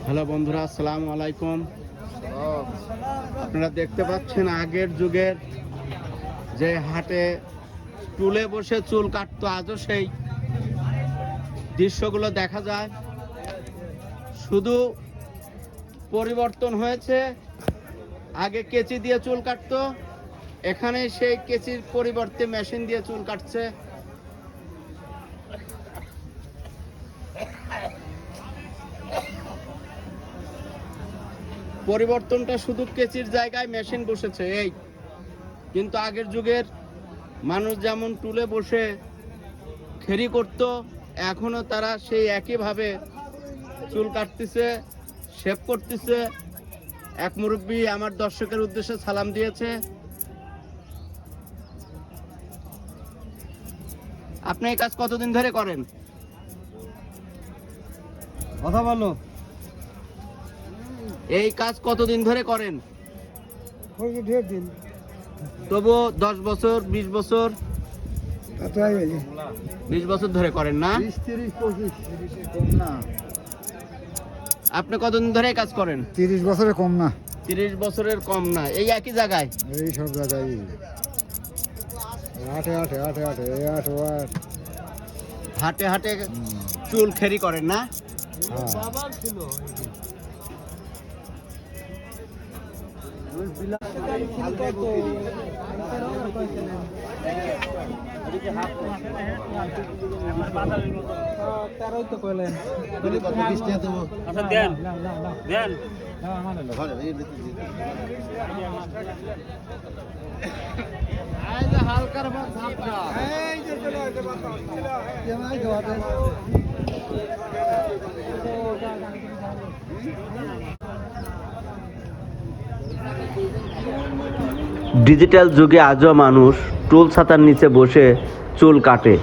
Hello বন্ধুরা, আসসালামু আলাইকুম। আপনারা দেখতে পাচ্ছেন আগের যুগের যে হাটে টুলে বসে চুল কাটতো, আজও সেই দৃশ্যগুলো দেখা যায়। শুধু পরিবর্তন হয়েছে, আগে কেচি দিয়ে চুল কাটতো, এখানে সেই কেচির পরিবর্তে মেশিন দিয়ে চুল কাটছে। পরিবর্তনটা শুধু কেচির জায়গায় মেশিন বসেছে এই। কিন্তু আগের যুগের মানুষ যেমন টুলে বসে খেরি করত, এখনো তারা সেই একইভাবে চুল কাটতেছে, শেভ করতেছে। এক মুরব্বী আমার দর্শকের উদ্দেশ্যে সালাম দিয়েছে। আপনি এই কাজ কতদিন ধরে করেন? কথা বলো। এই কাজ কতদিন ধরে করেন? দিন তবু 10 বছর, 20 বছর? 20 বছর ধরে করেন না? 30, 25 কম না। আপনি কতদিন ধরে কাজ করেন? 30 বছরের কম না। 30 বছরের কম না। এই একই জায়গায়? এই সব জায়গায় হাটে হাটে হাটে হাটে হাটে হাটে হাটে চুল খেরি করেন না? ডিজিটাল যুগে আজও মানুষ টুল ছাতার নিচে বসে চুল কাটে।